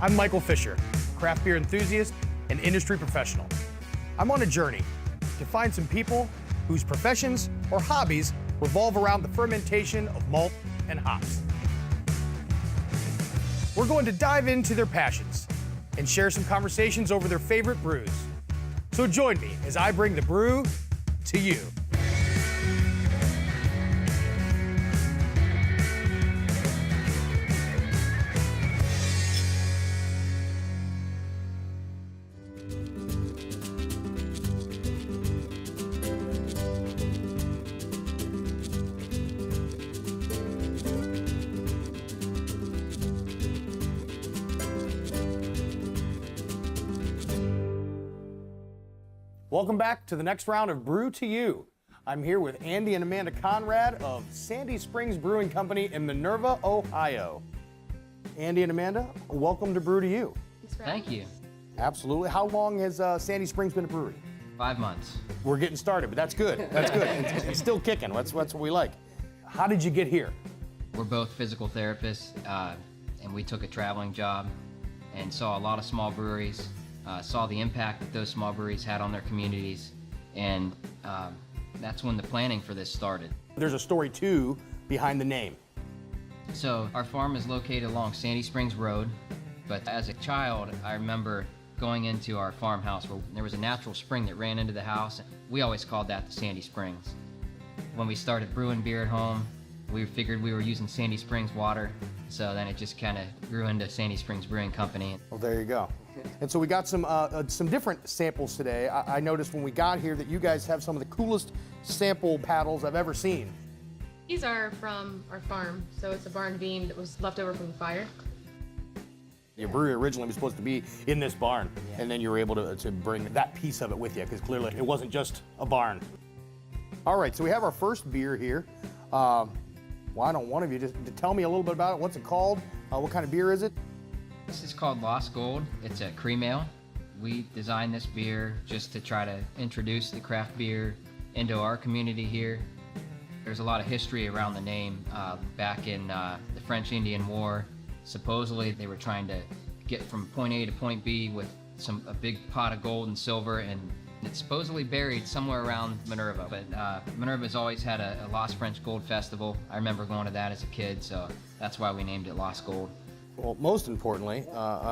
I'm Michael Fisher, craft beer enthusiast and industry professional. I'm on a journey to find some people whose professions or hobbies revolve around the fermentation of malt and hops. We're going to dive into their passions and share some conversations over their favorite brews. So join me as I bring the brew to you. Welcome back to the next round of Brew to You. I'm here with Andy and Amanda Conrad of Sandy Springs Brewing Company in Minerva, Ohio. Andy and Amanda, welcome to Brew to You. Thank you. Absolutely. How long has Sandy Springs been a brewery? 5 months. We're getting started, but that's good. That's good. It's still kicking. That's what we like. How did you get here? We're both physical therapists, and we took a traveling job and saw a lot of small breweries, saw the impact that those small breweries had on their communities, and that's when the planning for this started. There's a story, too, behind the name. So our farm is located along Sandy Springs Road, but as a child, I remember going into our farmhouse where there was a natural spring that ran into the house. We always called that the Sandy Springs. When we started brewing beer at home, we figured we were using Sandy Springs water, so then it just kind of grew into Sandy Springs Brewing Company. Well, there you go. And so we got some different samples today. I noticed when we got here that you guys have some of the coolest sample paddles I've ever seen. These are from our farm, so it's a barn beam that was left over from the fire. Your brewery originally was supposed to be in this barn, and then you were able to bring that piece of it with you, because clearly it wasn't just a barn. All right, so we have our first beer here. Why don't one of you just tell me a little bit about it? What's it called? What kind of beer is it? This is called Lost Gold. It's a cream ale. We designed this beer just to try to introduce the craft beer into our community here. There's a lot of history around the name. Back in the French Indian War, supposedly they were trying to get from point A to point B with a big pot of gold and silver, and it's supposedly buried somewhere around Minerva. But Minerva's always had a Lost French Gold Festival. I remember going to that as a kid, so that's why we named it Lost Gold. Well, most importantly,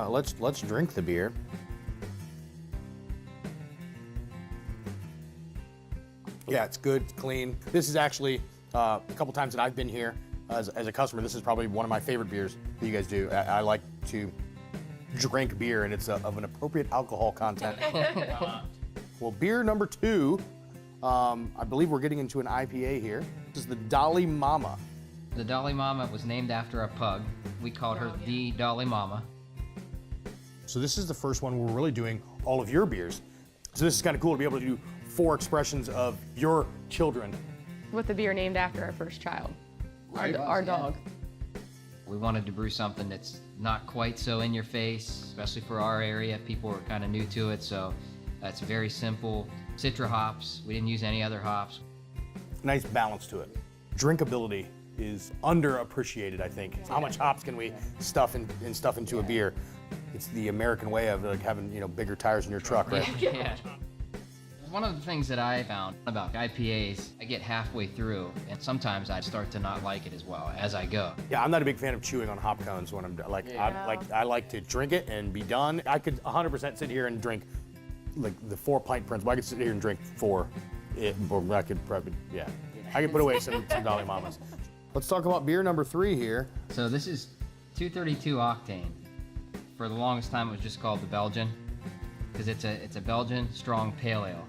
let's drink the beer. Yeah, it's good, it's clean. This is actually, a couple times that I've been here as a customer, this is probably one of my favorite beers that you guys do. I like to drink beer, and it's of an appropriate alcohol content. Well, beer number 2, I believe we're getting into an IPA here. This is the Dolly Mama. The Dolly Mama was named after a pug. We called her the Dolly Mama. So this is the first one where we're really doing all of your beers. So this is kind of cool to be able to do 4 expressions of your children. With the beer named after our first child, our dog. We wanted to brew something that's not quite so in your face, especially for our area. People were kind of new to it, so it's very simple. Citra hops. We didn't use any other hops. Nice balance to it. Drinkability is underappreciated, I think. How much hops can we stuff into a beer? It's the American way of like having, bigger tires in your truck, right? Yeah. One of the things that I found about IPAs, I get halfway through, and sometimes I start to not like it as well as I go. Yeah, I'm not a big fan of chewing on hop cones when I'm like, I like to drink it and be done. I could 100% sit here and drink like the 4-pint principle. I could sit here and drink 4. I could probably, I could put away some Dolly Mamas. Let's talk about beer number 3 here. So this is 232 octane. For the longest time, it was just called the Belgian, because it's a Belgian strong pale ale.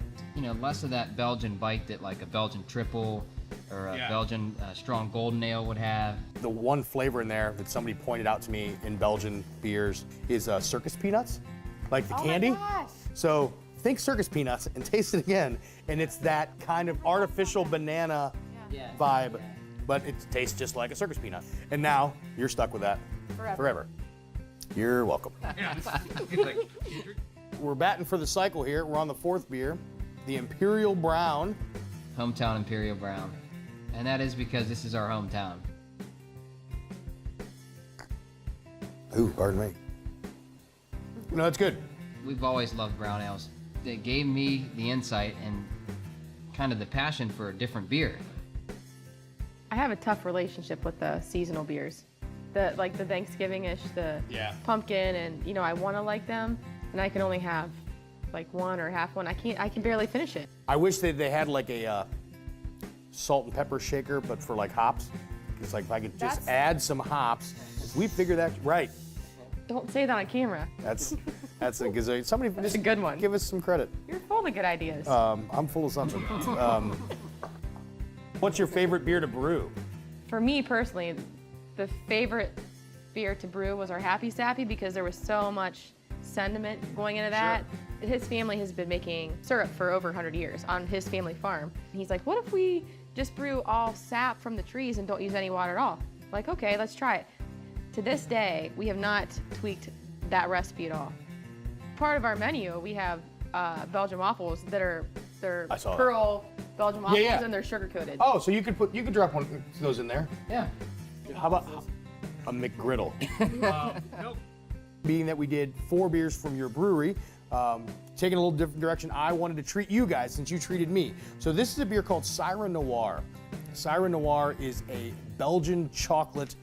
Less of that Belgian bite that like a Belgian triple or a Belgian strong golden ale would have. The one flavor in there that somebody pointed out to me in Belgian beers is circus peanuts, like the candy. My gosh. So think circus peanuts and taste it again, and it's that kind of artificial banana vibe, but it tastes just like a circus peanut. And now you're stuck with that forever. You're welcome. We're batting for the cycle here. We're on the 4th beer, the Imperial Brown. Hometown Imperial Brown. And that is because this is our hometown. Ooh, pardon me. No, that's good. We've always loved brown ales. It gave me the insight and kind of the passion for a different beer. I have a tough relationship with the seasonal beers. The Thanksgiving-ish, the pumpkin, and I want to like them, and I can only have like one or half one. I can barely finish it. I wish they had like a salt and pepper shaker, but for like hops. It's like if I could just add some hops. We figure that right. Don't say that on camera. That's a gazillion. Somebody just a good one. Give us some credit. You're full of good ideas. I'm full of something. What's your favorite beer to brew? For me personally, the favorite beer to brew was our Happy Sappy because there was so much sentiment going into that. Sure. His family has been making syrup for over 100 years on his family farm. And he's like, what if we just brew all sap from the trees and don't use any water at all? I'm like, okay, let's try it. To this day, we have not tweaked that recipe at all. Part of our menu, we have Belgian waffles that are pearl Belgian waffles and they're sugar coated. Oh, so you could drop one of those in there. Yeah. How about a McGriddle? Nope. Being that we did 4 beers from your brewery, taking a little different direction, I wanted to treat you guys since you treated me. So this is a beer called Siren Noir. Siren Noir is a Belgian chocolate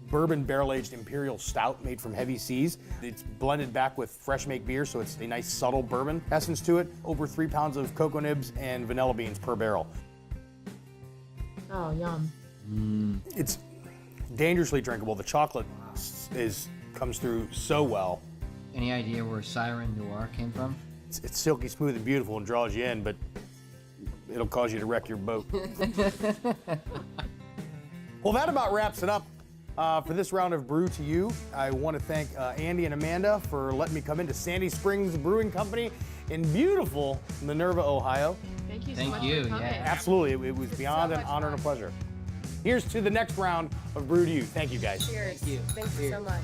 bourbon barrel-aged imperial stout made from heavy seas. It's blended back with fresh make beer, so it's a nice subtle bourbon essence to it. Over 3 pounds of cocoa nibs and vanilla beans per barrel. Oh, yum. It's dangerously drinkable. The chocolate comes through so well. Any idea where Siren Noir came from? It's silky smooth and beautiful and draws you in, but it'll cause you to wreck your boat. Well, that about wraps it up for this round of Brew to You. I want to thank Andy and Amanda for letting me come into Sandy Springs Brewing Company in beautiful Minerva, Ohio. Thank you so Thank much you, for coming. yeah. Absolutely, it was beyond an honor and a pleasure. Here's to the next round of Brew to You. Thank you, guys. Cheers. Thank you. Thank you so much.